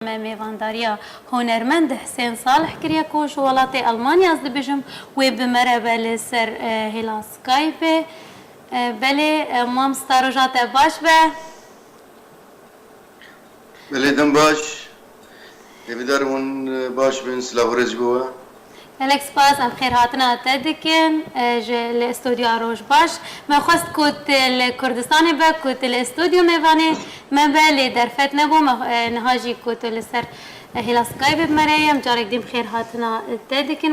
میوانداریا هنرمند حسین صالح کریا کوش ولات آلمانیا از دبیجم و بمره بله سر هلا سکایپ بله مام ستاروجات باش به بله دم باش نبیدارمون باش بین سلاورز گوه الکس باز ام خیر هاتنا تدکن ل استودیو روش باش ما خواست کت لکردستان با کت الاستودیو میوانه ما بله درفت نبو نهاجی کت لسر هلا سکایپ بمریم جارک دیم خیر هاتنا تدکن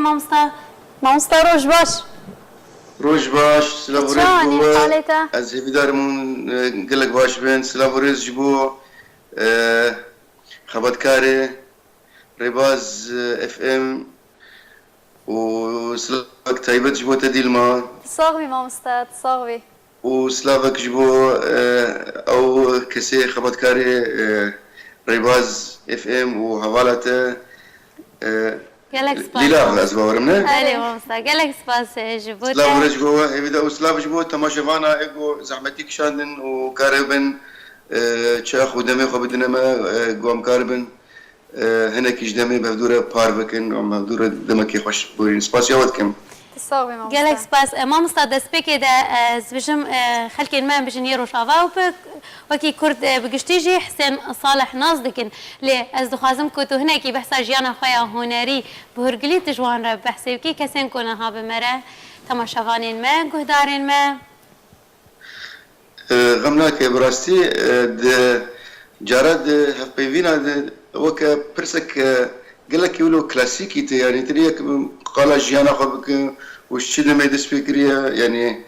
مامستا روش باش روش باش سلاورز شلونی گوه حالته؟ از نبیدارمون گلک باش بین سلاورز جبو خبرکاره رباز اف ام وسلاك تايبت جبو تديل ما صاغبي مامستاد صاغبي وسلافك جبو او كسي خبركاري ريباز اف ام وهوالته گلک سپاس ليلا ازباورمنا بله مامستا گلک سپاس جبوته سلاف رجبو ايدا وسلاف جبو تماشفانا ايغو زحمتي كشاندن وكاربن تشاخ ودمي خو بدنما قوم كاربن هنا كيجدمي بهدوره بار بكن او بهدوره دمكي خوش بورين سباس يودكم صاغبي مامستاد گلک سپاس مامستا دست بکی ده از بجم خلکی من بجن یروش آوا و وکی کرد بگشتیجی حسین صالح ناز دکن لی از دخوازم که تو هنه کی بحثا جیانا خویا هنری بهرگلی تجوان را بحثی کی کسین کنه ها بمره تماشاوانین ما گهدارین ما غمناك براستي جارد هفبيفينا وكا برسك قال لك يقولوا كلاسيكي يعني تريك قال جيانا خبك وش ما يدس فكريا يعني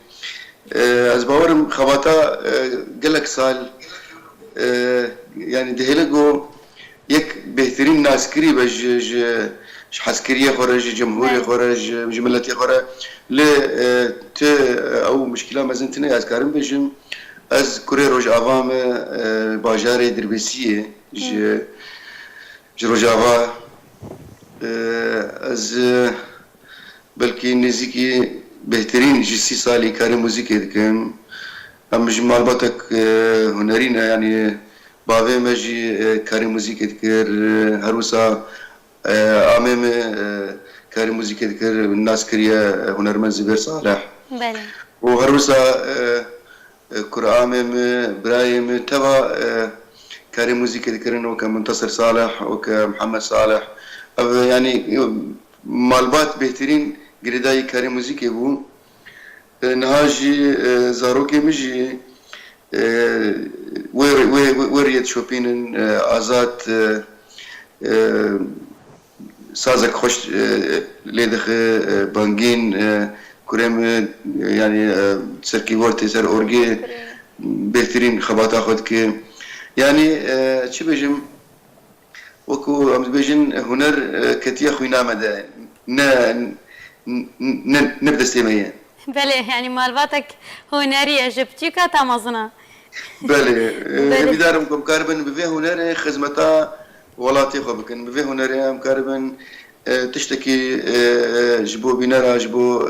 ازباورم خباتا قال لك صال يعني دهلقو يك بهترين ناس قريبه عسكريه خرج جمهوري خرج جملتي خرج ل ت او مشكله مازنتني از كارم بجم از كوري روج افام باجاري دربسيه ج روجاوا از بلكي نزيكي بهترين جسي صالي كاري موزيكي دكن ام جمال باتك هنرينا يعني باوي مجي كاري موزيكي دكر هروسا امام كاري موزيكي دكر الناس كريا هنرمند زبير صالح بله وهروسا كرامم برايم تبع كاري موزيكي ذكرن وكمنتصر صالح وكمحمد صالح يعني مالبات بهترين قرداي كاري موزيكي بو نهاجي زاروكي مجي وريت شوبينن آزاد سازك خوش ليدخ بانجين كريم يعني سركي ورتي سر اورجي بهترين خباتا خد كي يعني شي بيجم وكو ام بيجن هنر كتيا خوينا مدى نبدا استماعيا بله يعني مالباتك هنری جبتیکا تامازنا بله بدارم كم كاربن بفيه هنر خدمتا ولاتي خو بكن بفيه هنر ام كاربن تشتكي جبو بينارا جبو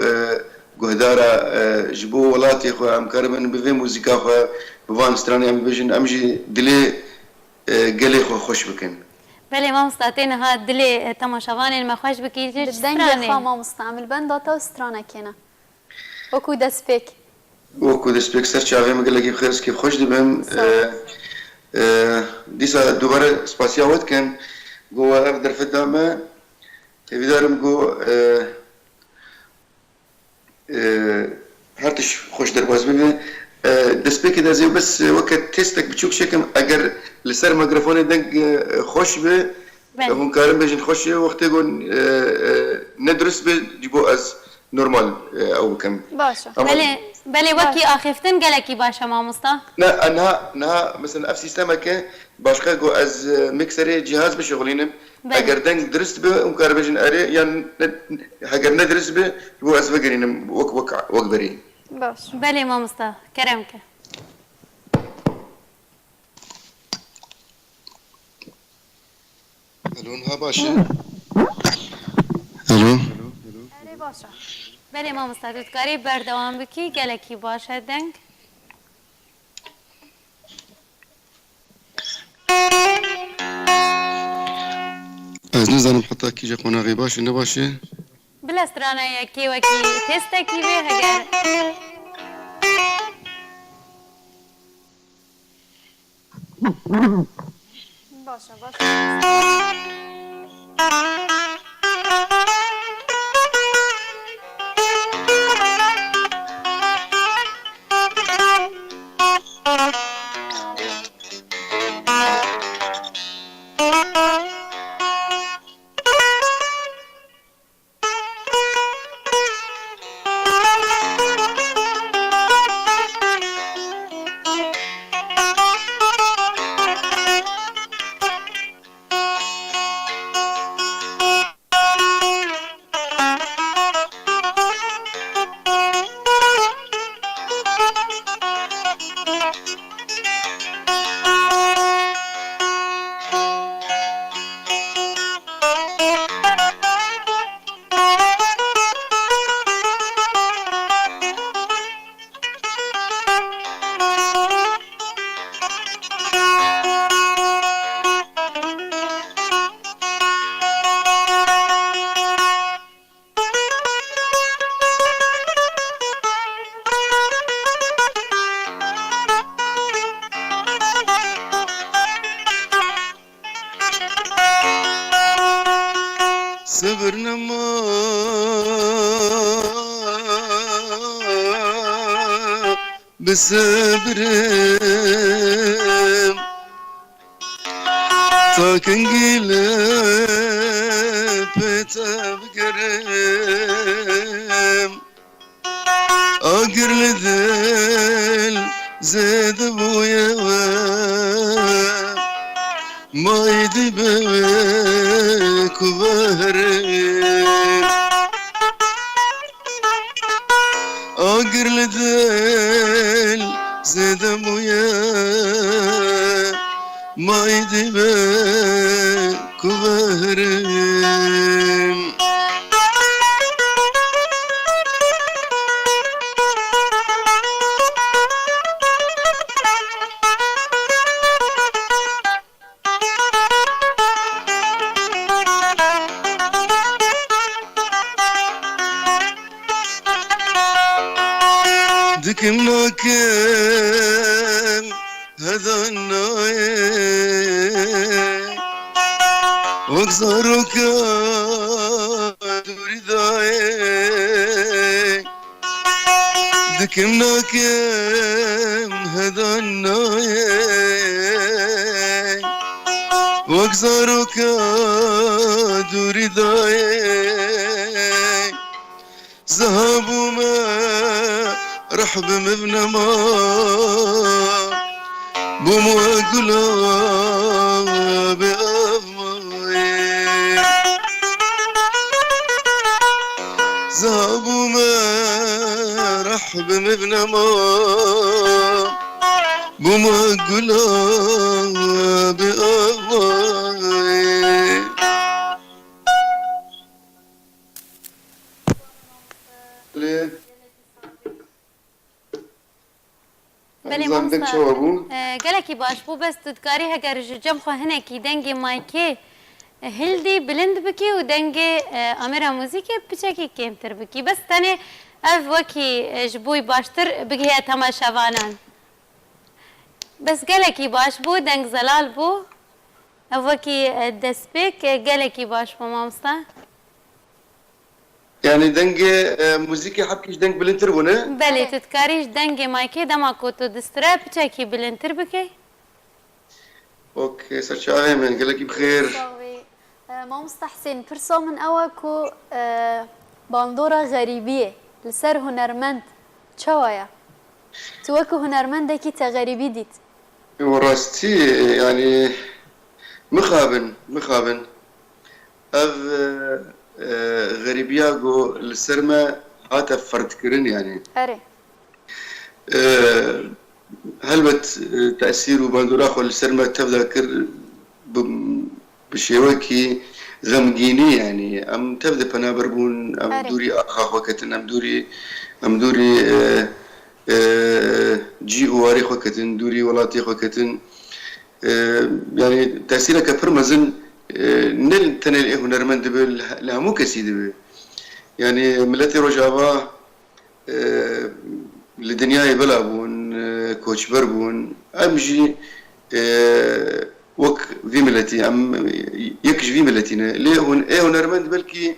قهدارا جبو ولاتي خو ام كاربن بفيه موزيكا خو بفان ستراني ام بيجن امجي دلي قلي خو خوش بكن بله مامستا تین ها دلی تماشاوانین ما خوش بکی جش الدنجة خا مامستعمل بندا تو سترانا كينا وكو دسبيك وكو دسبيك سر چاوي مگلگي خيرس كيف خوش دبم ديسا دوباره سپاسيا ود كان جوا اف درفت دامه بدارم جو هرتش خوش درباز ببه دسبيك دا زي بس وقت تستك بتشوك شكم اگر لسر ميكروفون دنگ خوش به هم كارم بيجن خوش وقت يقول ندرس بجيبو از نورمال او كم باشا بله وکی آخفتن گلکی باشه مامستا لا انها مثلا اف سيستم كان باشقا جو از ميكسري جهاز بشغلينم اگر دنگ درست به ام كارم بيجن اري يعني اگر ندرس به هو از بقرينم وك بري باش بله مامستا کرم که لونها باشا الو اري باشا بله مامستا تو کاری بردوام بکی گلکی باشه دنگ از نزانم حتی کیجا قناغی باشه نباشه بلا استرانه یکی وکی تسته کی به هگر باشه باشه صبر نما بصبرم تا كنقلب تبقرم اقر لذل زيد ابويا ما يدبك وبهرم اقر لذل زيد ابويا ما يدبك وبهرم دكم ناكم هذا الناي واكسرك دوري ذاي دكم ناكم هذا الناي واكسرك دوري ذاي ذهب ما رحب مبنى ما بومو قلا بأفماي زابو ما رحب مبنى ما بومو قلا بأفماي بله مامستا گلکی باش بو بس تدکاری هگر جم خو هنکی دنگ مایکی هلدی بلند بکی و دنگ امیر موزیک بچکی کمتر بکی بس تنه اف وکی جبوی باشتر بگی تماشاوانان بس گلکی باش بو دنگ زلال بو اف وکی دسپیک گلکی باش بو مامستا يعني دنگ موزيكي حبكيش دنگ بلنتر بونه؟ بله تتكاريش دنگ مايكي دما كوتو دسترا بچاكي بلنتر بكي اوكي سرچاوه من قالك بخير ما مستحسن برسو من اواكو باندورا غريبية لسر هنرمند چوايا توكو هنرمندكي تغريبي ديت وراستي يعني مخابن اف غريبياغو السرمة هاتا فرد كرن يعني اري هلبت تأثير باندوراخو السرمة تبدا كر بشيوكي غمجيني يعني ام تبدا بنابربون ام دوري اخاخ وكتن ام دوري جي اواري خوكتن دوري ولاتي خوكتن يعني تأثيرك برمزن نل تنل إيه هنرمند بل لا مو كسيد بل يعني ملتي رجابا لدنيا يبلعبون كوتش بربون أمجي وك في ملتي أم يكش في ملتينا ليه هون إيه هنرمند بلكي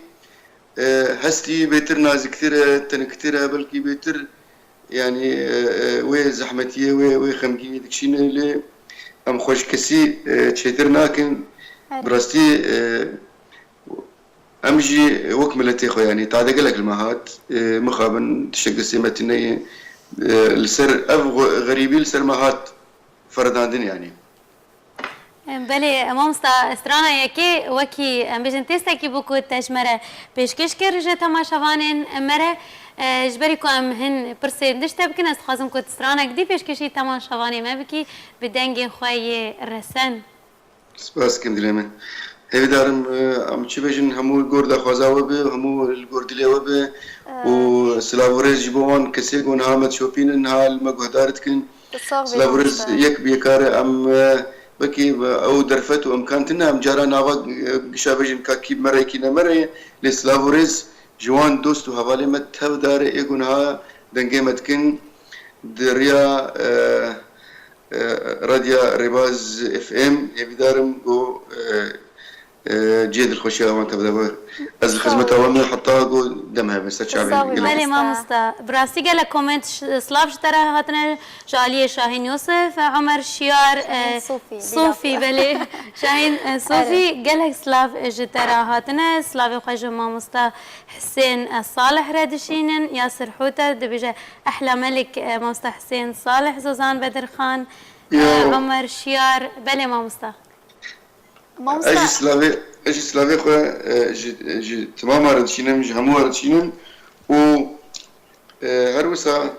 هستي بيتر ناز كثيرة تن كثيرة بلكي بيتر يعني وي زحمتية وي خمجي دكشين اللي أم خوش كسي تشيتر ناكن براستي أمجي وك ملتي خو يعني تعدق لك المهات مخابن تشق سيمتني السر أف غريبي السر مهات فرداندن يعني بله امام استرانا یکی وکی بیشتر تسته کی بکو تشمره پیشکش کرده تماشاوانین مره جبری کو ام هن پرسیدش تبکن است خازم کو استرانا کدی پیشکشی تماشاوانی ما بکی بدنگ خوی رسن سپاس کم دلمه هیدارم ام چی بجن همو گورد خوازاوه به همو الگورد لیوه به و سلاورز جبوان کسی گون هامت شوپینن حال مگهدارت کن سلاورز یک بیکاره ام بكي او درفت وامكانتنا ام جارا ناوا شابجن كاكي مريكي نمري لسلافوريز جوان دوست وحوالي مت دار ايغونها دنگي متكن دريا راديا ريباز اف ام يبدارم جو جيد الخوشيه وانت بدبر از الخدمه اوامر حتى جو دمها بس شعبي مالي ما مستا براسي قال كومنت سلاف ترى هاتنا جاليه شاهين يوسف عمر شيار صوفي بلي شاهين صوفي قال سلاف ترى هاتنا سلاف خرج ما مستا حسين صالح ردشينن ياسر حوته دبيجه احلى ملك مستا حسين صالح زوزان بدر خان عمر شيار بلي ما مستا اجي سلافي خو جي تمام ردشينم جي همو ردشينم و هروسا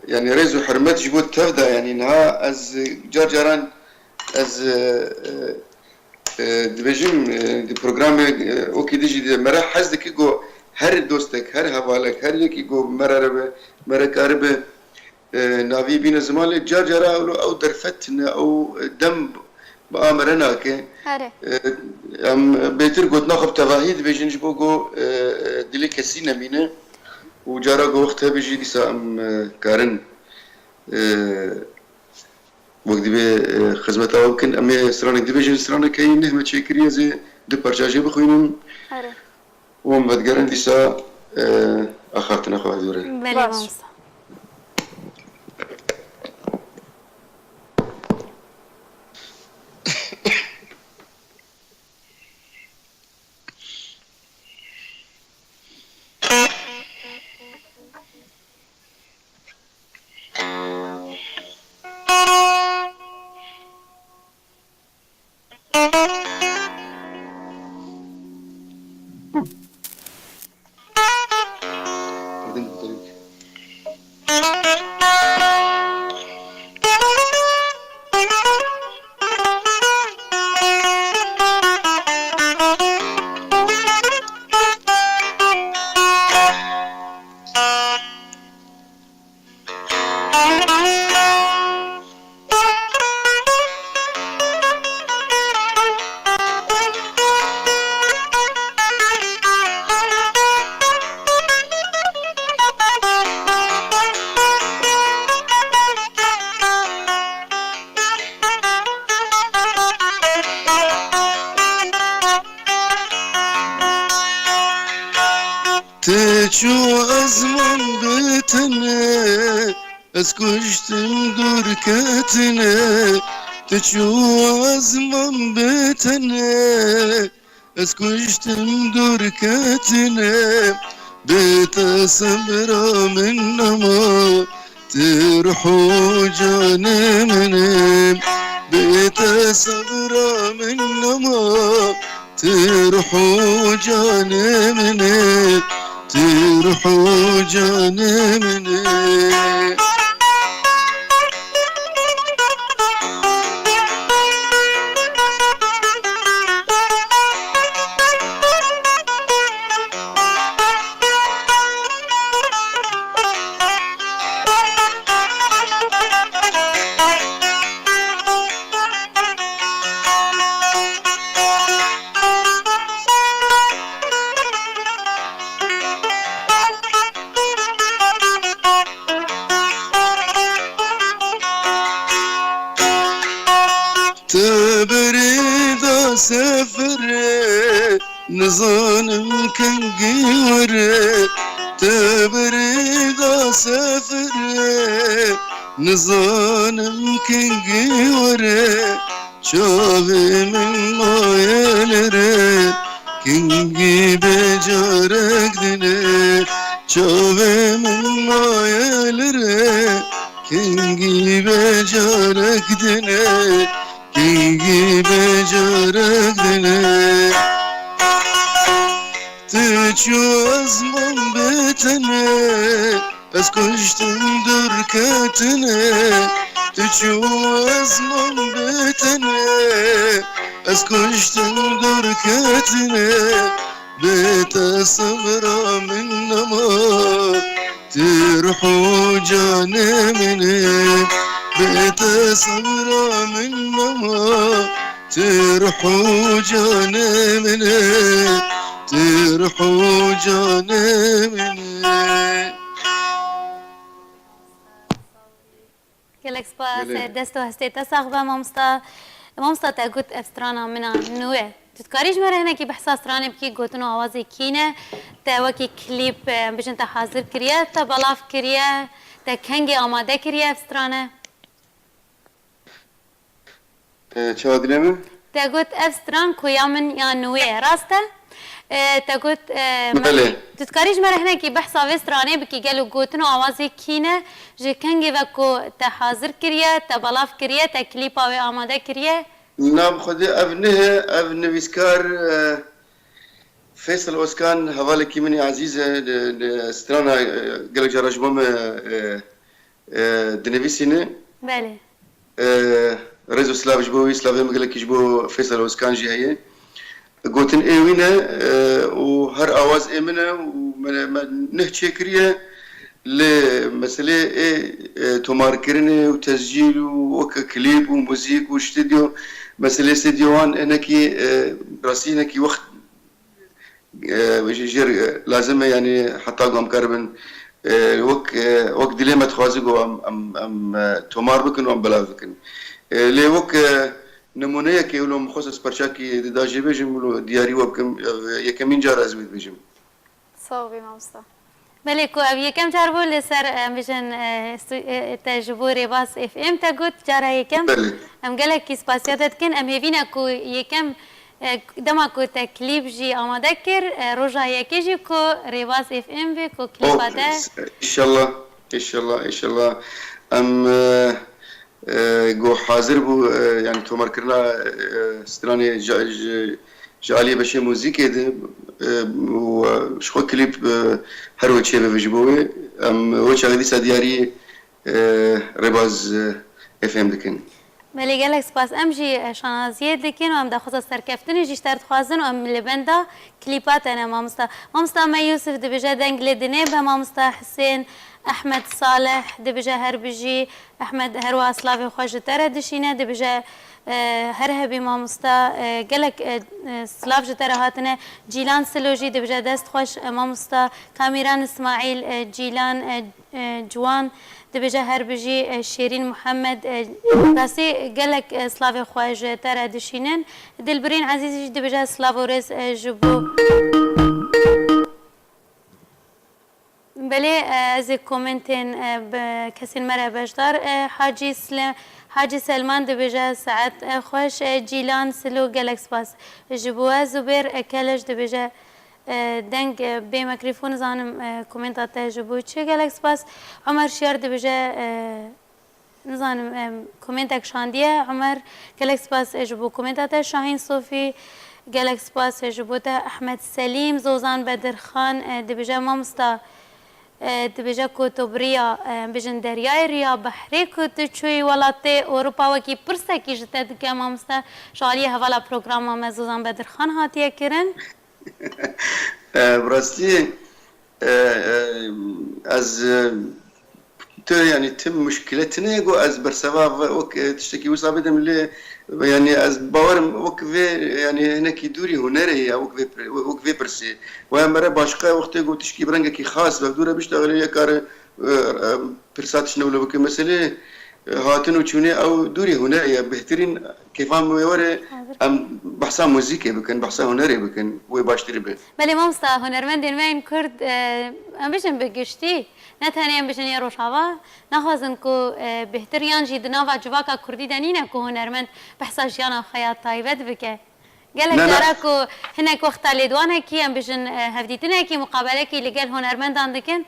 يعني ريزو حرمت جبوت تفدا يعني نها از جارجاران از دبجم دي بروجرام اوكي ديجي مرا حزدك جو هر دوستك هر حوالك هر يكي جو مرا كارب نافي بين زمان جارجارا او درفتنا او دم بآمرنا كه ام بيتر قد ناخب تواهيد بيجن جبو جو دلي كسي نمينه وجارا جو وقتها بيجي ديسا ام كارن وقت بي خدمت اوكن ام سرانك ديفيجن سرانك كاي نهمه تشكريه زي دو بارتاجي بخوينم وم بدقرن ديسا اخرتنا خو هذوري تشو أزمن بتنا اسكشتم دركتنا تشو أزمن بتنا اسكشتم دركتنا بيت سمرة من نما تروحوا جانمنا بيت سمرة من نما تروحوا جانمنا تروحوا جانمنا سفر نظانم كنجي ورا تبرد سفر نظانم كنجي ورا شافي من مايلره كنجي بجارك دني شافي من مايلره كنجي بجارك دني كنجي بجارك دني تجو أزمن بتني بس كشتم دركتني تجو أزمن بتني بس كشتم دركتني بيت صبرا من نما تروحوا جاني مني بيت صبرا من نما تروحوا جاني مني تروحوا جاني مني گلک سپاس دستو هستی تساخبه مامستا تاگوت افسترانا منا نوه تذكريش مرة هنا كي بحث استراني بكي قوتنو آوازي كينه تا وكي كليب بجن تا حاضر كريا تا بلاف كريا تا كنجي آماده كريا افسترانه چه دلمه؟ تا قوت افستران كويا من يا نوه راسته تا قوت بله تذكريش مرة هنا كي بحث استراني بكي قالوا قوتنو آوازي كينه جي كنجي وكو تا حاضر كريا تا بلاف كريا تا كليب آماده كريا نعم خدي ابن ويسكار فيصل اوسكان هوالك مني عزيزه سترانا قالك جراج مام دنيفيسينه بله ريزو سلاف جبوي سلاف قالك جبو فيصل اوسكان جي هي قوتن ايوينا وهر اواز ايمنا ونهتشي كريه لمسألة تمار كرني وتسجيل وكليب وموسيقى واستديو مسألة استديوان انكي راسي انكي وقت جير لازم يعني حتى قام كربن وقت ديليما تخازقو ام تمار بكن وام بلا بكن لي وقت نمونه كي ولو مخصص برشاكي داجي بيجم ولو دياري وبكم يكمين جار ازويد بيجم صوبي مامستا بله کو اب یکم جار بول سر امبیشن تجربه رباس اف ام تا گوت جارا یکم ام گله کی سپاسیات کن ام هیوینا کو یکم دما کو تکلیف جی آماده کر روزا یکی جی کو رباس اف ام به کو کلیپ ده ان شاء الله ام جو حاضر بو يعني تومر كرنا ستراني جالي بشي موزيكي ده وشخو كليب هر وچه بجبوه ام وچه غدي سادياري رباز اف ام دكن بله گلک سپاس ام جی شانازیه دکن و ام دا خصوص سرکفتنی جیش ترد خوازن و ام لبندا کلیپات انا مامستا ما یوسف دبجه دنگل دنه به مامستا حسین احمد صالح دبجه هر بجی احمد هر واصلاوی خوش تره دشینه دبجه هر هبی مامستا گلک سلاف جتره هاتنه جیلان سلوجی دبجه دست خوش مامستا کامیران اسماعیل جیلان جوان دبجه هر بجی شیرین محمد راسی گلک سلاف خوش تره دشینن دلبرین عزیزی دبجه سلاف و رز جبو بله از کومنتین کسی مرا بجدار حاجی سلمان دبجه ساعت خوش جیلان سلو گلکس باس جبوه زبیر کلش دبجه دنگ به میکروفون زانم کومنتات جبوه چه گلکس باس عمر شیار دبجه نزانم کومنتک شاندیه عمر گلکس باس جبوه کومنتات شاهین صوفی گلکس باس جبوه احمد سلیم زوزان بدرخان دبجه مامستا دبجه کوتوبریا بجن دریای ریا بحری کوت چوی ولات اروپا و کی پرسه کی جته دکه مامستا شالی حوالا پروگرام مزوزان بدرخان هاتیه کرن براستی از تو يعني تم مشكلتنا جو از برسوا وك تشتكي وصابه دم اللي يعني از باور وكفي يعني هناك دوري هنري وكفي برسي ومره باشقه وقت جو تشكي برنگه خاص بدوره بيشتغل يا كار برسات شنو لو مثلا هاتن وچونه او دوري هنري بهترين كيفان وره ام بحثا موزیکی بکن بحثا هنری بکن و باشتری به بله مامستا هنرمندین وین کرد ام بشن بگشتی نه تنها ام بشن یه روشاوا نخوازن که بهتریان جی دنا و جواکا کردی دنینه که هنرمند بحثا جیانا خیاط تایبت بکه قالك داركو هناك وقت اللي دوانه كي ام بشن هفديتنا كي مقابله كي لقال هنرمند عندكن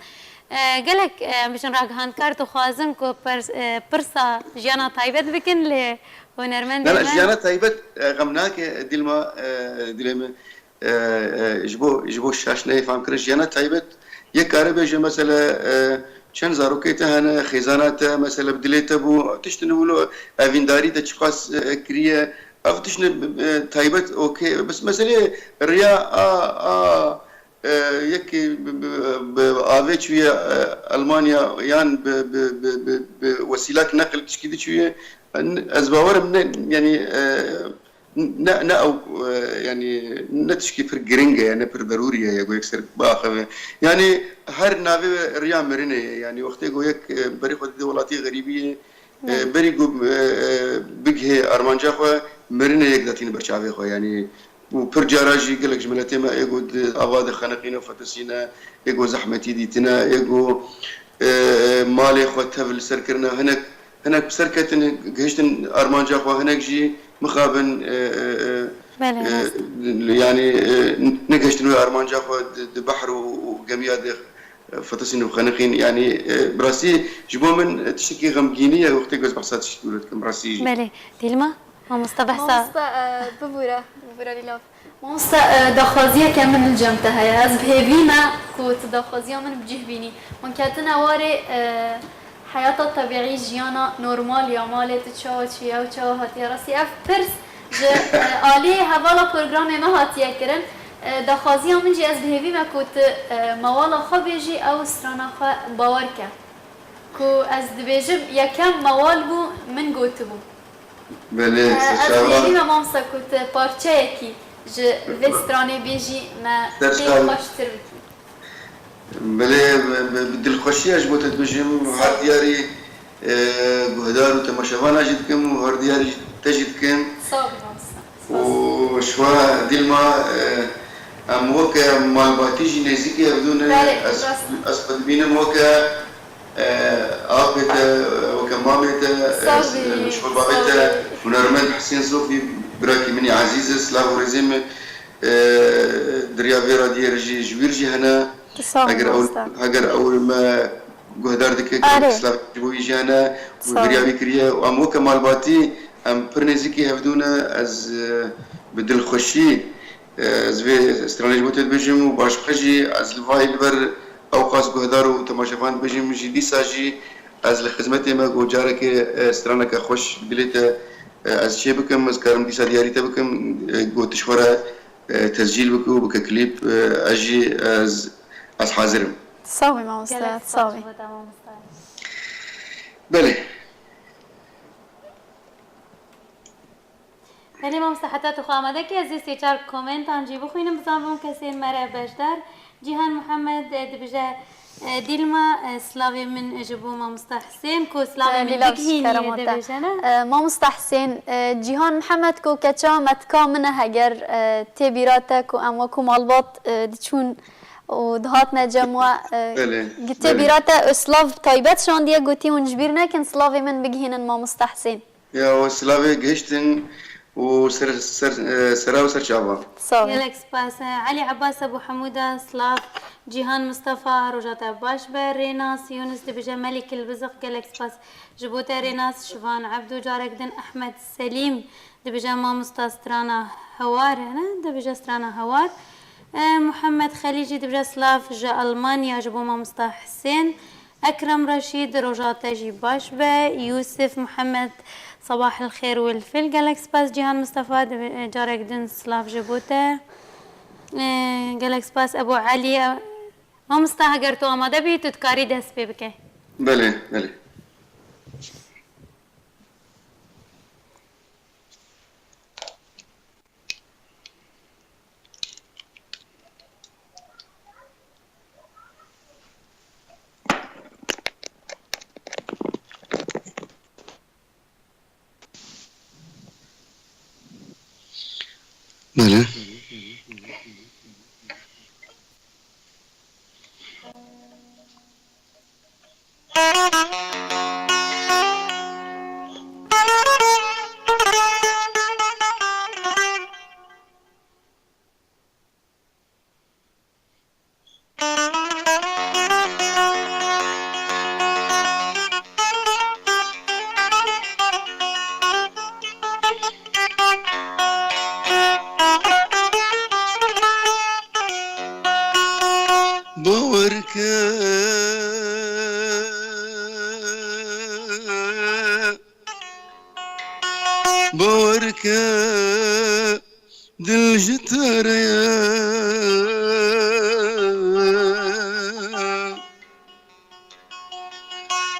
قالك بشن راك هانكارت وخوازن كو برسا جيانا تايبت بكن لهنرمند لا جيانا تايبت غمناك ديلما ديلما جبو الشاش لا يفهم كرش جيانا تايبت يكاري بيجي مثلا چند زاروكيته هنا خزانات مثلا بدليته بو تشتنولو افينداري تشخاص كريه افتشنا تايبت اوكي بس مسألة ريا يكي بآفيت شوية ألمانيا يان بوسيلات نقل تشكيدي شوية أزباور من يعني نا أو يعني نتشكي في جرينجا يعني في ضرورية يا جويك سر باخذ يعني هر نافي ريا مرينة يعني وقتي جويك بريخو دولاتي غريبية بريقو بجه أرمانجا خو مرينا يقدرين برشافي خو يعني وبرجاراجي قال لك جملتين ما يقول أباد خنقينا وفتسينا يقول زحمتي ديتنا يقول مالي خو تفل سركرنا هناك بسركتن جهشتن أرمانجا خو هناك جي مخابن يعني نجهشتن أرمانجا خو بحر وجميع فتسين وخانقين يعني براسي جبوا من تشتكي غمجينية وقت جوز بحثات تشتكي كم براسي بله تلما ما مستبحثة ببورة للاف مامستا دخازية كمن الجمتة هيا از بهبينا كوت دخازية من بجهبيني من كاتنا واري حياة الطبيعي جيانا نورمال يا مالي تشاو تشيا وتشاو هاتي راسي اف برس آلي هوالا برنامج ما هاتي كرن دخازی هم منجی از بهوی مکوت موالا خو بیجی او استرانا خو باور که کو از دبیجم یکم موال بو من گوت بو بله از بهوی ما مسکوت پارچه یکی ج و استرانه بیجی ما خیلی خوشتر بکی بله بدل خوشی اجبوت بجیم هر دیاری گهدار و تماشاوان اجد کم و هر دیاری تجد کم صابی و شوا دیل ما ام وكا مالباتيجي نزيكي بدون اسفل بينم وكا آبتا وكا مامتا شو بابتا ونرمند حسين صوفي براكي مني عزيزة سلاو رزيم دريا فيرا ديرجي جويرجي هنا هاجر اول ما جهدار ديك سلاو جويجي هنا ودريا بكريا وام وكا مالباتي ام برنزيكي هفدونا از بدل خوشي زوی استرانیج بوده بجیم و باش خجی از الوای بر اوقاس گهدار و تماشافان بجیم جدی ساجی از الخدمت ما گوجاره که استرانه که خوش بلیت از چه بکم از کارم دیسا دیاری تا بکم گوتش خورا تسجیل بکو بک کلیپ اجی از حاضرم صاوي ما مستعد صاوي بله بله ما مستحتات خو آمده که از سی چار کومنت آنجی بخوینم بزنم کسی مره بجدار جیهان محمد دبجه دیلما سلاوی من اجبو ما مستحسن کو سلاوی من بگهینی دبجه نه ما مستحسن جیهان محمد کو کچا متکا منه هگر تبیراته کو اما کو مالبات چون و دهات نجمع قلت بیراته اسلاف طایبت شان دیگه گوتی اونجبیر نکن سلاوی من بگهینن ما مستحسن یا سلاوی گشتن و سرا و سرچاوا يلكس باس علي عباس ابو حموده سلاف جيهان مصطفى رجات باش ريناس يونس دبجه ملك البزق جالكس باس جبوته ريناس شوفان عبدو جاركدن احمد سليم دبجه ما مستسترانا هوار هنا دبجه استرانا هوار محمد خليجي دبجه سلاف جا المانيا جبو ما مصطفى حسين اكرم رشيد رجات جي باش يوسف محمد صباح الخير والفل جالكس باس جيهان مصطفى جارك دن سلاف جبوته جالكس باس ابو علي ما مستحى قرتو آماده بی تو تکاری دست پی بکه بله بله بله. باورکه باورکه دل جتره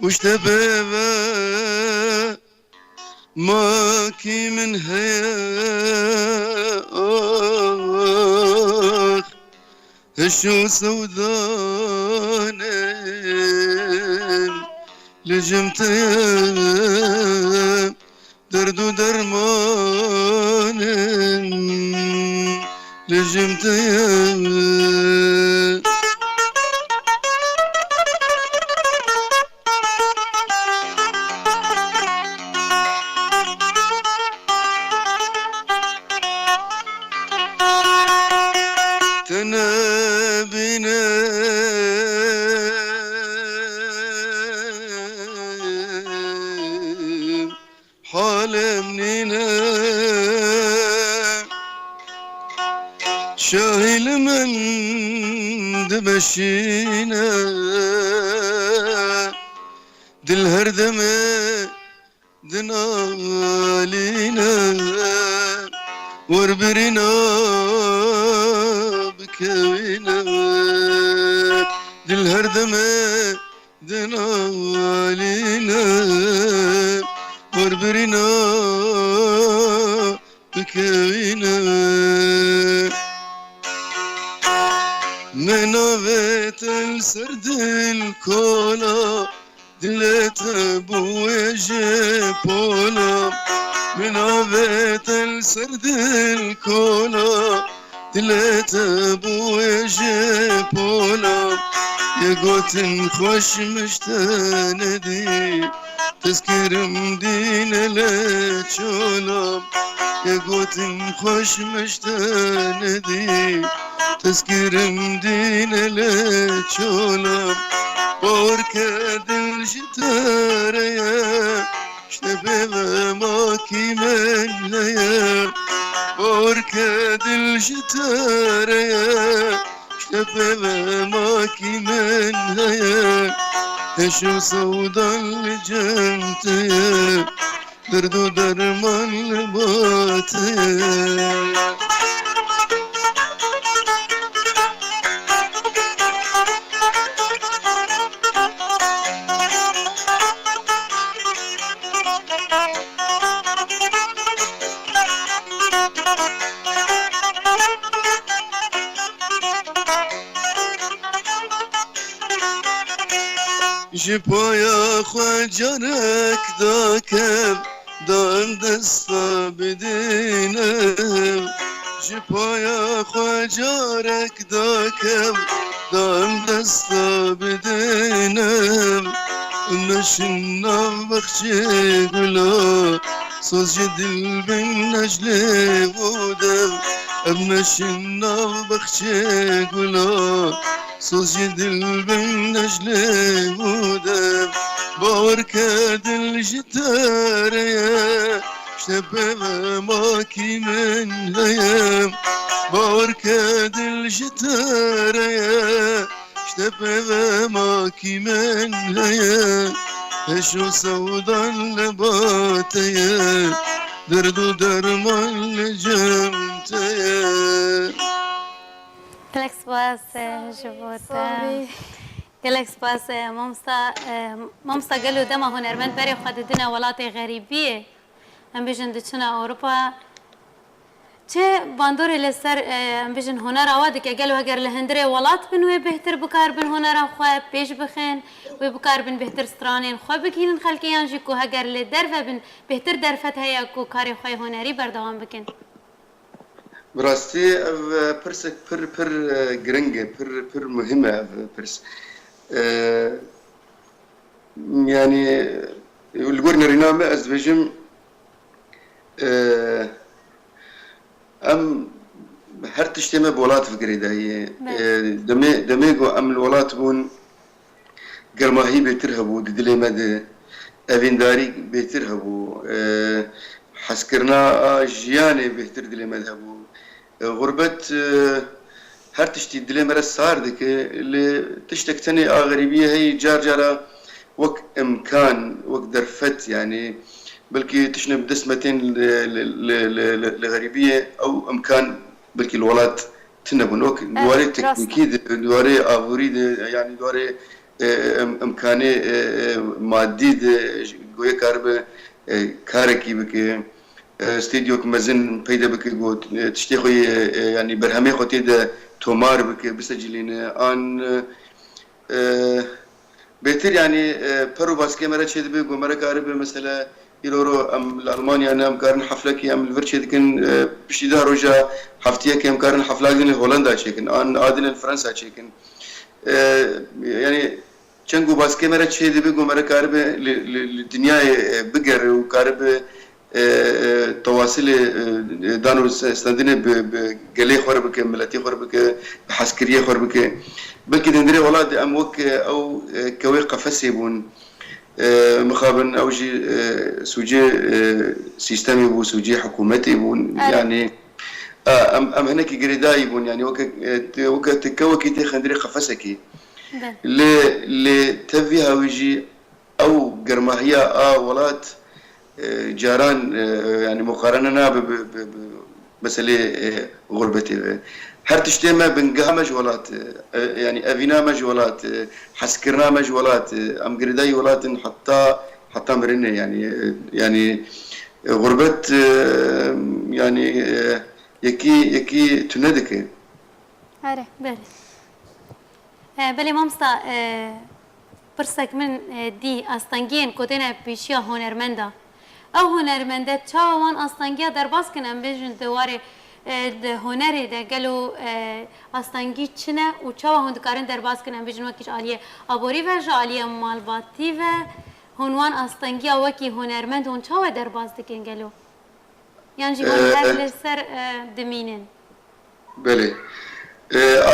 واشتبه ما كي من هيا هشو سودان لجمت درد و درمان لجمت تنابنا حال مننا شاهل من دمشينا دل هردمه دنالينا وربرنا بكوينا دل هردمه دنالينا وربرنا بكوينا منويت السرد الكولا دلت ابويا جيبولا منويت السرد الكولا دلت ابويا جيبولا يا قوت خوش مشتندي تذكر مدينة لتشولا يا قوت خوش مشتندي تذكر مدينة لتشولا بوركد الجتاريا شتبه ماكي من ليا بوركد الجتاريا شتبه ماكي من ليا هشو سودا لجمتيا درد و درمان لباتيا جبايا خواجرك داكب دام دستا بدينم جبايا خواجرك داكب دام دستا بدينم مشنا بخشي قلا صوص دل بن نجلي ودم مشنا بخشي قلا صوص دل بن نجلي ودم باوركد الجتاريا شبه ماكي من ليام باوركد الجتاريا شبه ماكي من ليام هشو سودا لباتيا درد و درمان لجمتيا گلک سپاس جبوتا گلک سپاس مامستا گلو دما هنرمند بری خود دنا ولات غریبیه ام بیشن دچنا اروپا چه باندور لسر ام بیشن هنر آواد که گلو اگر لهندره ولات بنوی بهتر بکار بن هنر خو پیش بخن و بکار بن بهتر سترانین خو بکین خلکیان جی کو اگر لدر و بن بهتر درفت هيا کو کار خو هنری بردوام بکن براستي برسك بر جرينجة بر مهمة برس يعني الجورنا رينامة أزبجم أم هر تشتمه بولات فكري ده هي دميجو أم الولات بون قرماهي بيترهبو دلي مدى أفينداري بيترهبو حسكرنا جياني بيتر دلي مذهبو غربت هر تشتي دلي مرس صار دك اللي تشتك تاني غريبية هي جارة وك إمكان وك درفت يعني بلكي تشنب دسمتين لغريبية أو إمكان بلكي الولاد تنبون وك دواري تكنيكي دواري آفوري يعني دواري إمكاني مادي جوية كاربة كاركي بك استديو كمزن بيدا بك جو تشتي خوي يعني برهمي خوتي ده تومار بك بسجلين ان بيتر يعني برو باسكي مرة شيء بيجو مرة كاربة مثلا يلورو ام الالمانيا انا ام كارن حفله كي ام الفرشة كن بشيدا روجا حفتيه كي ام كارن حفله دين هولندا شيكن ان ادن فرنسا شيكن يعني چنگو باسكي مرة شيء بيجو مرة كاربة للدنيا بقر وكاربة تواصل دانو استندنه بقلي خربك ملتي خربك حسكريه خربك بلكي دندري ولاد ام وك او كوي قفسي بون مخابن او جي سوجي سيستمي بو سوجي حكومتي بون يعني ام هناك جريداي بون يعني وك تكوكي تخندري قفسكي ل تفيها ويجي او قرماهيه ولاد جاران يعني مقارنة بمسألة غربتي هر تشتيما بنقها مجولات يعني أفينا مجولات حسكرنا مجولات أم قرداي ولات حتى مرنة يعني غربت يعني يكي تندك هاري بلي مامستا برسك من دي أستنجين كودينا بيشيا هونرمندا او هنرمنده چاوان استانگی در باز کنم بیشتر دواره هنری ده گلو استانگی چنه و چاو هند کارن در باز کنم بیشتر وکیش عالیه آبوری و جالیه مالباتی و هنوان استانگی وکی هنرمند هن چاو در باز دکن گلو یعنی جوان هر لسر دمینن بله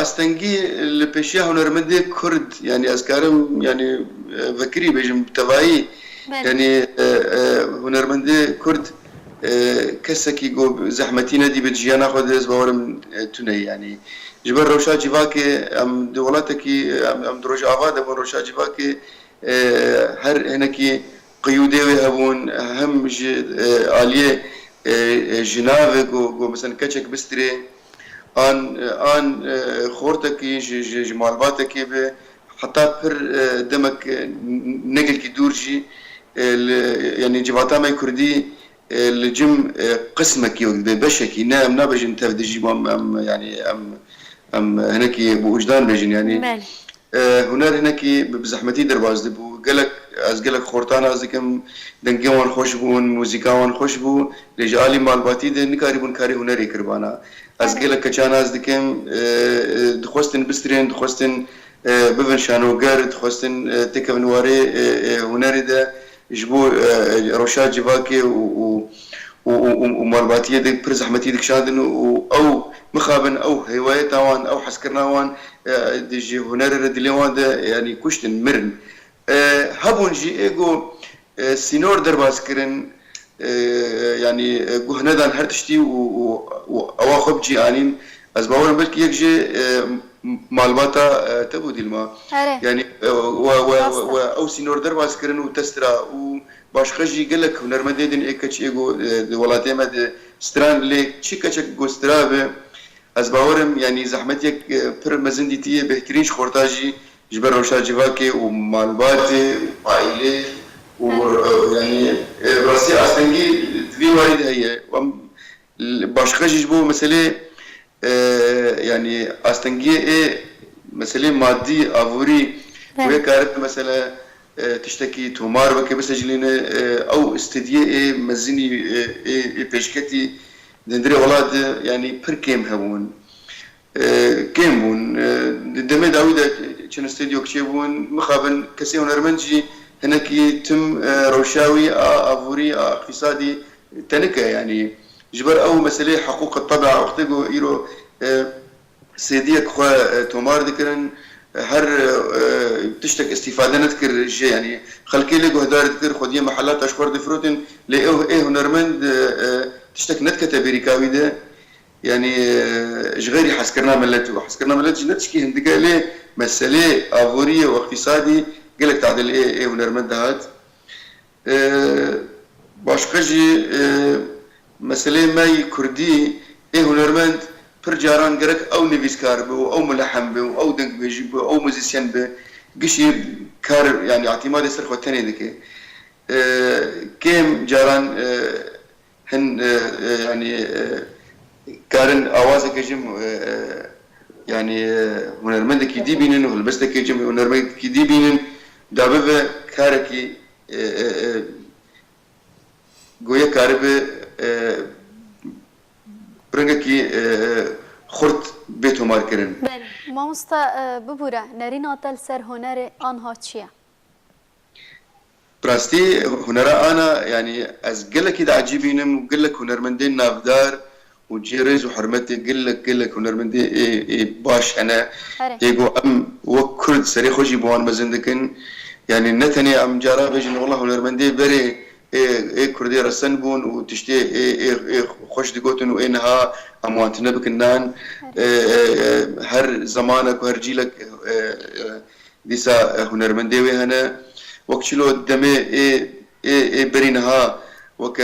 استانگی لپشیا هنرمنده کرد يعني أذكارم يعني فكري بيجم تبعي يعني هنرمنده كرد كسكي جو زحمتينا دي بتجيانا خد زبورم توني يعني جبر روشا جيفاكي ام دولاتكي ام دروج افاد ام روشا جيفاكي هر هناكي قيودي وهبون هم آلية جناف جو مثلا كاتشك بستري ان خورتكي جمالباتكي حتى بر دمك نقل كي دورجي يعني جباتامي كردي الجم قسمك بشكي نام نابجن تفدجي ام يعني ام هناك بوجدان بجن يعني هنر هناك بزحمتي درباز دبو قالك از قالك خورتان ازكم دنگوان خوش بون موزيكاوان خوش بو رجالي مالباتي د نكاري بون كاري هنري كربانا از قالك كچان از دكم دخوستن بسترين دخوستن بفن شانو قرد خوستن تكفن واري هنري ده جبو روشات جواكي ومالباتيه دك برز احمتي دك شادن او مخابن او هوايه تاوان او حسكرناوان دي هنر ردليوان ده يعني كشتن مرن هبون جي ايجو سينور درباس كرن يعني جهندان هرتشتي واواخب جي انين از باور بلكي يكجي معلوماتا تبو ديلما يعني او سينور درباس كرن وتسترا باش خجي قال لك هنرمدين ايكاتش ايجو ولاتي مد ستران لي تشيكاتش جوسترا از باورم يعني زحمتك بر مزنديتي بهترينش خورتاجي جبر روشا جواكي ومالباتي وعائلة ويعني راسي أستنجي تبي وارد هي باش خجي بو مسألة يعني أستنجي مسألة مادي أفوري وهي كارت مسألة تشتكي تومار وكي بسجلين أو استدية مزني بيشكتي دندري ولاد يعني بر كيم هبون كيم بون دمي داويدا كان استوديو كشيبون مخابن كسي هنرمنجي هناك تم روشاوي افوري اقتصادي تنكا يعني جبر او مسألة حقوق الطبع وقتقو ايرو سيديك خوا تومار ذكرن هر تشتك استفادة نذكر شيء يعني خلكي لقو هدار ذكر خدية محلات أشخور دفروتن لإيه إيه هنرمند تشتك نتكة بريكاوي ده يعني جغيري حسكرنا ملت جنتشكي هندقة ليه مسألة أفورية واقتصادي قالك تعدل إيه هنرمند هاد باشقجي مسألة ماي كردي إيه هنرمند پر جاران گرک او نویسکار به او ملحن به او دنگ بیجی به او موزیسین به گشی کار يعني اعتماد سر خوتني دكه كيم جاران هن يعني كارن اوازه كجم يعني هنرمند كي دي بينن والبسته كجم هنرمند كي دي بينن دابه كاركي گویا کاربه برنگکی خورد بیتو مار کردن. ما مستا ببوره نرین آتل سر هنر آنها چیه؟ براستی هنر آنا يعني از قلك إذا عجيبينم وقلك هنرمندين نافدار وجيرز وحرمتي قلك هنرمندي باش أنا يقو أم وكرد سري خوشي بوان مزندكن يعني نتني أم جارا بيجن والله هنرمندي بري كردي رسن بون وتشتي خوش دقوتن وإنها أموانتنا بكنان هر زمانك وهر جيلك ديسا هنرمندي وهنا وكشلو دمي برينها وك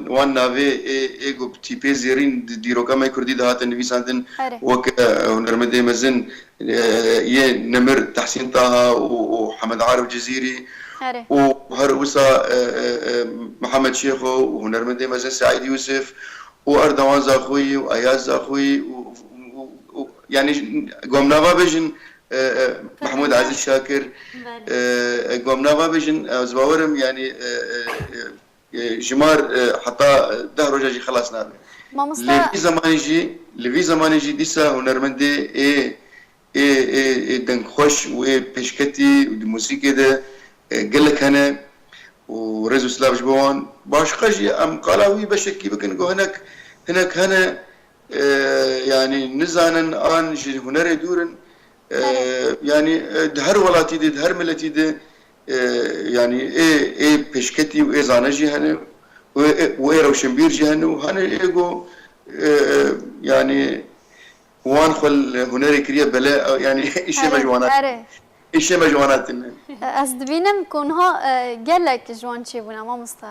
وان نافي جو بتي زيرين ديرو كما كردي دهات النبيساندن وك هنرمندي مزن يه نمر تحسين طه وحمد عارف جزيري وهروسا محمد شيخو وهنرمندي مزن سعيد يوسف واردوان زاخوي واياز زاخوي يعني قوم نافا بيجن محمود عزيز شاكر قوم نافا بيجن زباورم يعني جمار حتى دهر وجاجي خلاص نابي لفي زمان يجي ديسا هنرمندي دنك خوش وبيشكتي ودي ده قلك هنا ورزو سلاف جبوان باش خجي ام قلاوي بشكي بكن جو هناك هنا يعني نزانا ان جي هنري دورن يعني دهر ولاتي دي دهر ملتي دي يعني ايه بشكتي وايه زانجي هنا وايه روشنبير جي هنا وهنا ايجو يعني وان خل هنري كريا بلا يعني ايش مجوانات ايش مجوانات از دبینم کنها گلک جوان چی بونه ما مستا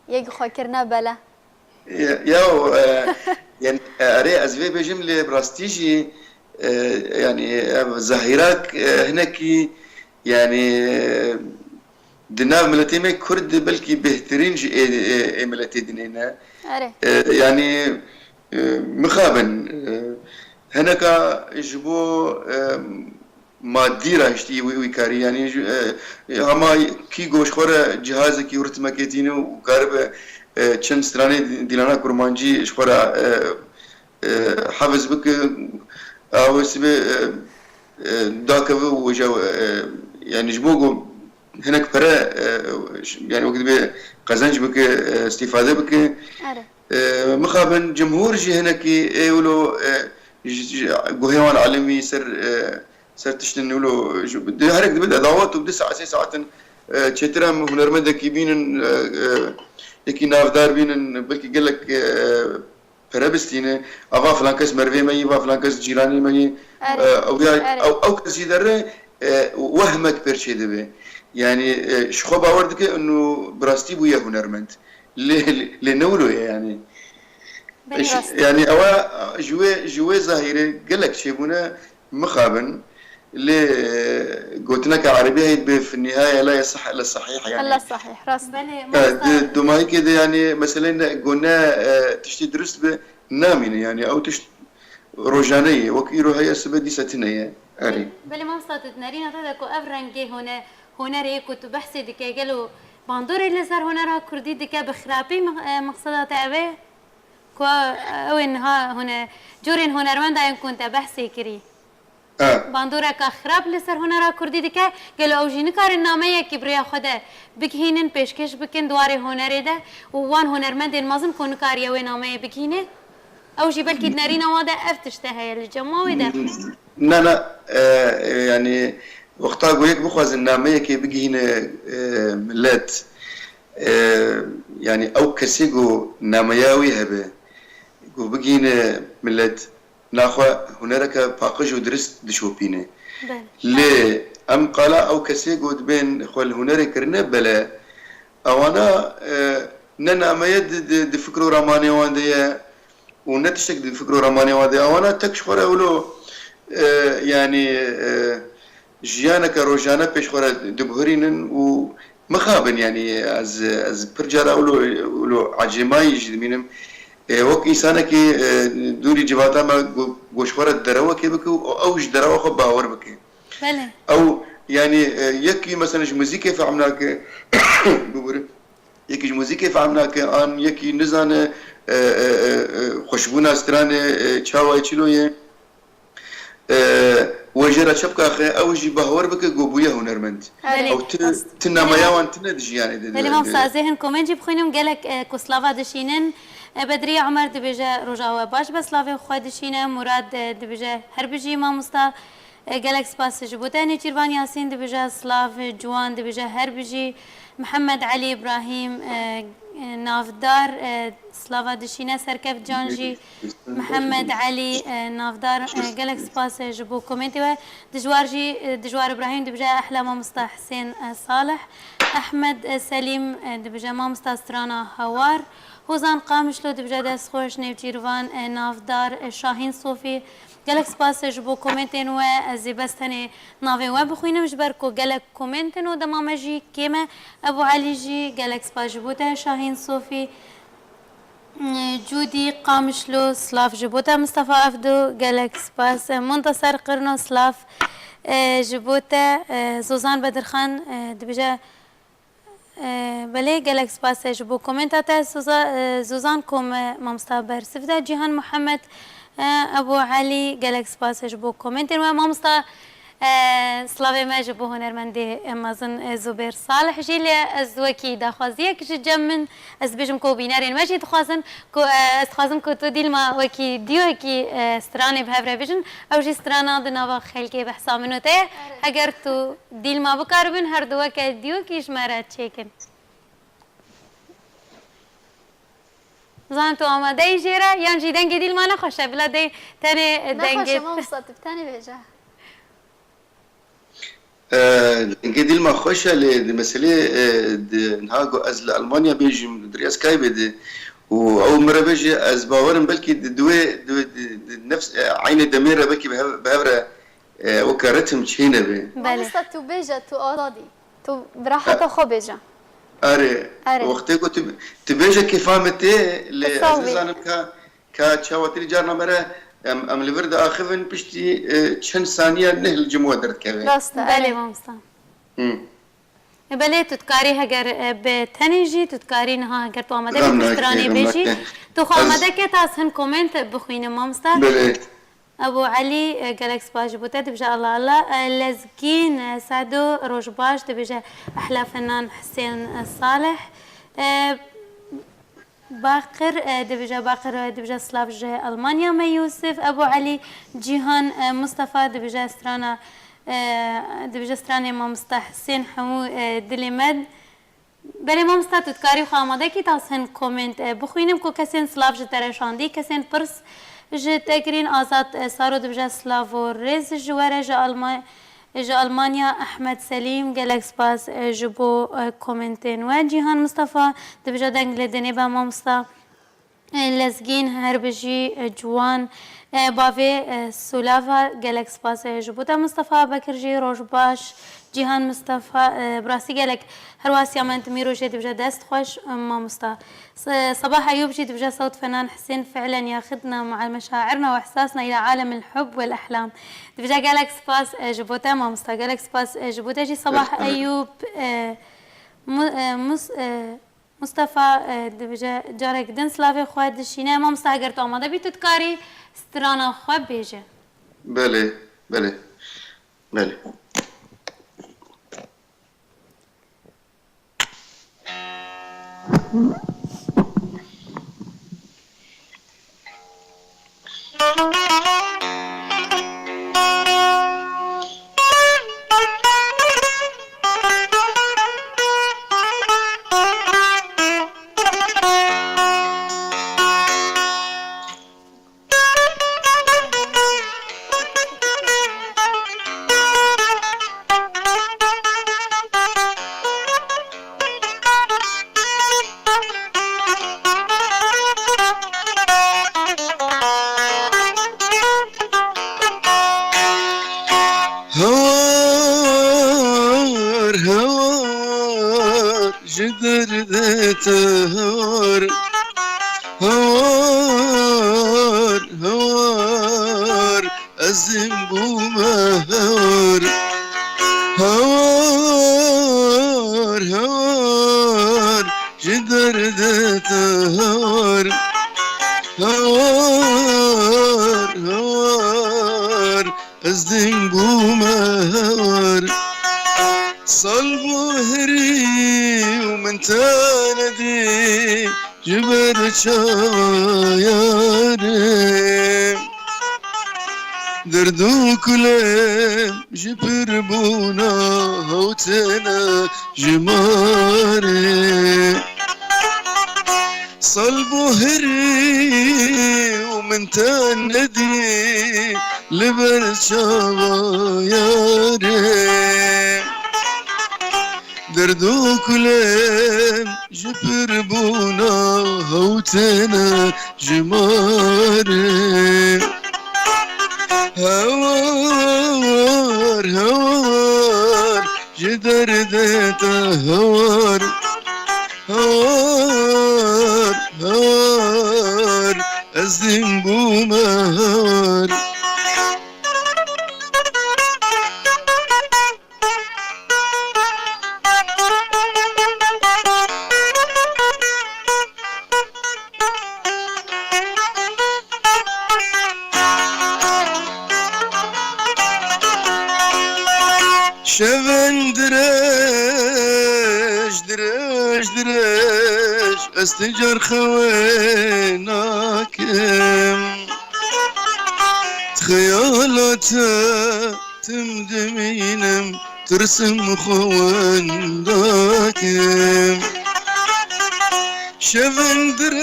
یک خاکرنا بلا ياو يعني اري از في بجم لي براستيجي يعني ظاهراك هناك يعني دنا ملتي كرد بلكي بهترين ملتي دنينا يعني مخابن هناك يجبو مادي راشتي ويكاري يعني هما كي گوش خورا جهاز كي ورتما كيتينو وقارب چند ستراني ديلانا كرمانجي شخورا حافظ بك او سبي داكو وجو يعني جبوغو هناك برا يعني وقت بي قزنج بك استفاده بك مخابن جمهور جي هناك يقولوا قهيوان عالمي سر تشتن ولو بدي هرك بدي دعوات وبدي ساعات تشترم هنرمند كيبين يكي نافدار بين بلكي قال لك فرابستينه افا فلانكس مرفي مي افا فلانكس جيراني مي او كسي دره وهمك برشي دبي يعني شخو باوردك انه براستي بويا هنرمند لنولو يعني يعني اوا جوي ظاهره قال لك شيبونه مخابن اللي قلت لك عربية في النهاية لا يصح إلا الصحيح يعني إلا الصحيح راس دوما كده يعني مثلا قلنا تشتي درست بنامينة يعني أو تشت روجانية وكيرو هي سبدي ستنية بلي ما مستطيع نارينا تدكو أفرنجي هنا ريكو تبحثي دكي قالوا باندوري لسر هنرا كردي دكا بخرابي مقصدات أبي كو أو إنها هنا جورين هنرمند أيام كنت بحثي كري باندورا كخراب لسر هنرا كردي دكا قالوا أوجي نكار النامية كبريا خدا بكهينن بيشكش بكن دواري هنري ده ووان هنرمند المازن كون نكار يوي نامية بكهينه أوجي بلكي دنارينا وادا أفتشتها الجماوي ده لا يعني وقتها قولك بخوز النامية كي بقي هنا ملات يعني أو كسيقو نامياوي هبه قو بقي هنا ملات ناخوا هنالك باقج ودرست دشوبينه ليه أم قالا أو كسيقو دبين خوال هنالك كرنا بلا أوانا نامية دفكرو راماني واندية ونتشك دفكرو راماني واندية أوانا تكشخورا أولو يعني جيانا روجانا بيش خورا دبهرينن و مخابن يعني از برجار اولو عجماي جدمينم وك انسانه كي دوري جواتا ما گوش خورا دروا كي بكو اوج دروا خو باور بكي بله او يعني يكي مثلا موزيكا فعمناك بقول يكي موزيكا فعمناك ان يكي نزانه خوشبونا سترانه چاوي چلويه وجرا شبكة أخي أوجي بهور بك جوبويا هنرمند أو تنا مياوان تنا دجي يعني اللي ما مصازهن كومنجي بخينهم قالك كوسلافا دشينن بدري عمر دبجة رجاوة باش بسلافي خوا دشينه مراد دبجة هربجي ما مستا قالك سباس جبوتاني تيربان ياسين دبجة سلاف جوان دبجة هربجي محمد علي إبراهيم نافدار سلافا دشينا سركف جانجي محمد علي نافدار قالك سباس جبو كومنتي دجوار إبراهيم دبجا أحلى ما مستا حسين صالح أحمد سليم دبجا ما مستا سترانا هوار هوزان قامشلو دبجا دست خوش نيوتيروان نافدار شاهين صوفي قالك سباس جبو كومنتين و زيبستني نافي و بخوينم جبركو قالك كومنتين و دمامجي كيما ابو علي جي قالك سباس جبوتا شاهين صوفي جودي قامشلو سلاف جبوتا مصطفى افدو قالك سباس منتصر قرنو سلاف جبوتا زوزان بدرخان دبجا بله قالك سباس جبو كومنتاتا زوزان كوم مامستا برسفدا جيهان محمد ابو علي قالك سباس جبو كومنتين و مامستا سلافي ما جبو هنرمندي مازن زبير صالح جيلي ازوكي داخوازيه كش جمن از بيجم كو بينارين ماشي تخوازن كو استخوازم كو تو ديل ما وكي ديو كي ستراني بهفره بيجن او جي سترانا دناوا خلكي بحسا منو تي اگر تو ديل ما بكاربن هر دوا كي ديو كيش مرات چيكن زان تو آماده جيرا يان جي دنگي ديل ما نخوشه بلا دي تاني دنگي نخوشه ما مصطف تاني بيجا دنگي ديل ما خوشه لمسألة نهاجو از ألمانيا بيجي درياس كاي بدي او مرة بيجي از باورن بلكي دوي نفس عين دميرة بلكي بهبرة وكارتهم تشينا بي مصطف تو بيجا تو آزادي تو براحته خو بيجا أري وقتها كنت تبيجا كيف فهمتي لأساسا كشاوتري جارنا مرة أم الورد آخفن بشتي شن ثانية نهل جموع درت كذا راسته بله مامستا بله تتكاري هگر بتنيجي تتكاري نها هگر تو آمده بستراني بيجي تو خو آمده که تاسهن كومنت بخوين مامستا بله ابو علي قالك سباش بوتا دبجا الله لزقين سعدو روجباش دبجا احلى فنان حسين صالح باقر دبجا سلاف جه المانيا ما يوسف ابو علي جيهان مصطفى دبجا ستراني ما مستحسن حمو دلمد بله ما مستا تتكاري خامده کی تاسهن كومنت بخوينم كو كسين سلاف جتره شاندي كسين پرس جه تكرين آزاد سارو دبجا سلافو ريز جواره جه ألمانيا أحمد سليم قالك سباس جبو كومنتين وجيهان مصطفى دبجا دنگل دنبا مامستا لزگين هربجي جوان بافي سولافا قالك سباس جبوتا مصطفى بكرجي روجباش جيهان مصطفى براسي قالك هرواسيا من تميرو جي دبجا دست خوش ما مستا صباح أيوب جي دبجا صوت فنان حسين فعلا ياخذنا مع مشاعرنا وإحساسنا إلى عالم الحب والأحلام دبجا قالك سباس جبوتا ما مستا قالك سباس جبوتا جي صباح أيوب مصطفى جارك دن سلافي خواه دشینه ما مستحقر تو آماده بی تدکاری سترانا خواه بیجه بله بله بله هوار هوار جدر ذات هوار هوار هوار الزنبو ما هوار هوار هوار جدر ذات هوار هوار هوار الزنبو ما هوار صلبو هري ومن تاندي جبر شاياري دردو كلام جبر بونا هوتنا جماري صلبو هري ومن تاندي لبر شاياري دردو كلام جبر بونا هوتنا جماري هوار هوار جدر ذات هوار هوار هوار الزنبو ما هوار شفن درج درج درج استجر خويناكم تخيالات تمدمينم ترسم خونداكم شفن درج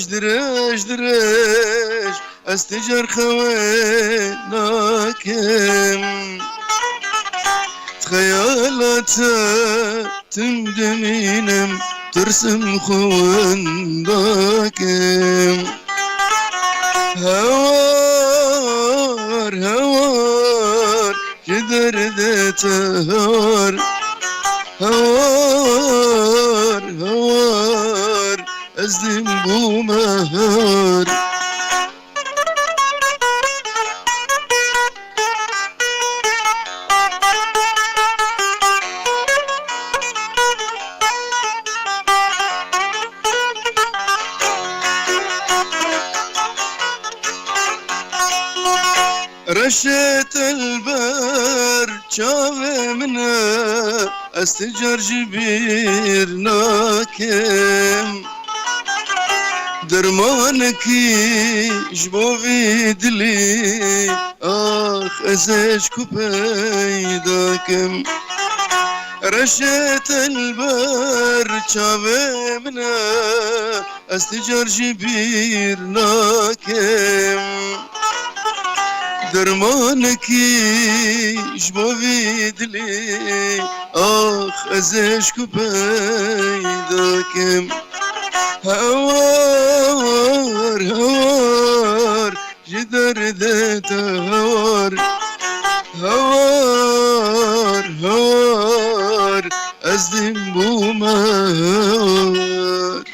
درج درج استجر خويناكم تخيالات تمدمينم ترسم خونداكم هوار هوار جدر ذات هوار هوار هوار الزنبو ما هوار رشيت البر شاف منا استجر جبير ناكم درمانكي جبو في دلي اخ ازيشكو بيداكم رشيت البر شاف منا استجر جبير ناكم درمانكي جبو في دلي اخ ازيشكو بيداكم هوار هوار جدر ذات هوار هوار هوار الزنبو ما هوار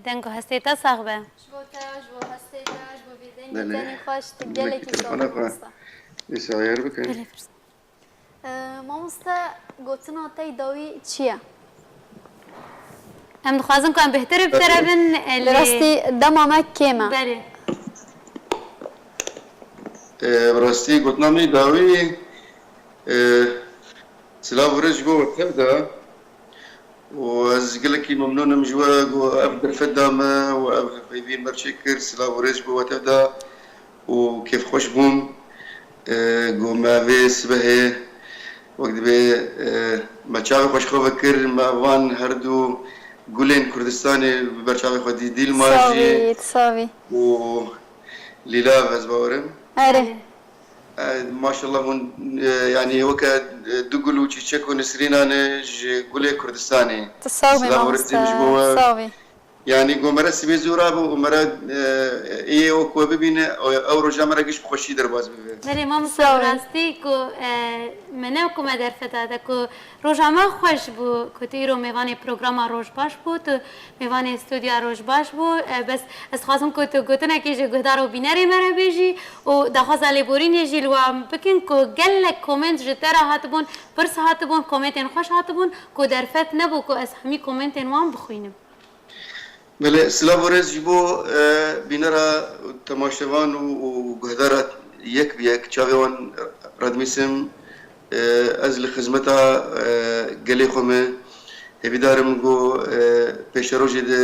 دنگو هستیتا ساغبه جبو تا جبو هستی تا جبو بیدنی تانی خوش تگلی که تلفونك سایه رو بکن بله فرس مامۆستا گوتنا تەی داوی چییە؟ ام دخوازم که ام بهتر بتربن لە ڕاستی دەمامە کێمە بله براستی گوتنامی داوی سلاو ورج بو تبدا وز قلكي ممنون مجواق وأبدر فدامة وأبين مرشكر سلاو ورج بو تبدا وكيف خوش بوم قو ما في سبه وقت بي ما شاوي خوش خو بكر ما وان هردو قولين كردستاني برشاوي خو دي الماجي تساوی و ليلا بس باورم ئەرێ ما شاء الله من يعني وكا دقل وتشيك ونسرين انا قولي كردستاني تساوی سلام ورزي مش مامۆستا بوا تساوی يعني قومرا سبي زورابو ومرا ايه وكو ببين او رجا مرا قش بخوشي درباز ببين بله ما ساوی. راستی که منه که ما در فتاده که روزاما خوش بو که تیرو میوان پروگرام روز باش بود میوان استودیا روز باش بود بس از خواستم که تو گوتنه که جو گهدارو بینری مرا بیجی و دخواست لیبورین جیل و بکن که گل کومنت جترا هاتبون پرس هاتبون کومنتین خوش هاتبون که در فت نبو که از همی کومنتین وام بخوینم بله سلام ورز جبو بينرا تماشوان وقهدارات يك بيك تشاويوان ردميسم ازل خدمتا قلي خومه هبيدارم جو بيشروجي ده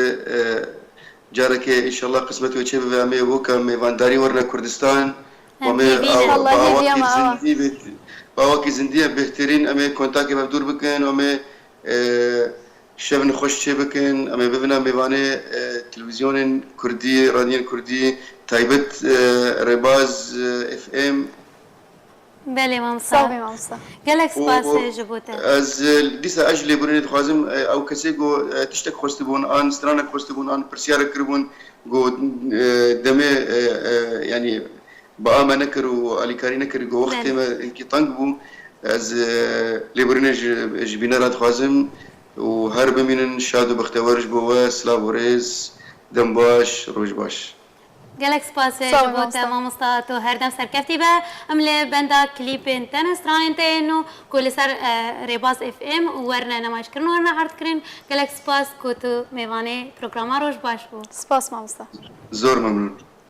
جارك ان شاء الله قسمته يتشبه بامي وكا ميوانداري ورنا كردستان ومي باواكي زندية بهترين امي كونتاكي مبدور بكن ومي شبن خوش چه بکن اما ببینم میوانه تلویزیون کردی رادیو کردی تایبت رباز اف ام بله مام تساوی مامۆستا گلک سپاس جبوته از دیسا اجلی برنید خوازم او کسی گو تشتک خواسته بون آن سترانک خواسته بون آن پرسیار کربون گو دمه یعنی با آمه نکر و علیکاری نکر گو وقتی ما انکی تنگ بو از لیبرنج جبینه راد خوازم وهر بمين شادو بختورج بوا سلاو وريز دم باش روج باش گلک سپاس جبوته ما مستا تو هر دم سرکفتی به عمل بندا کلیپ انتن استران انتنو کل سر رباز اف ام ورنا نمایش کردن ورنا عرض کردن گلک سپاس کو تو میوانه پروگرام روش باش بو سپاس مامۆستا زور ممنون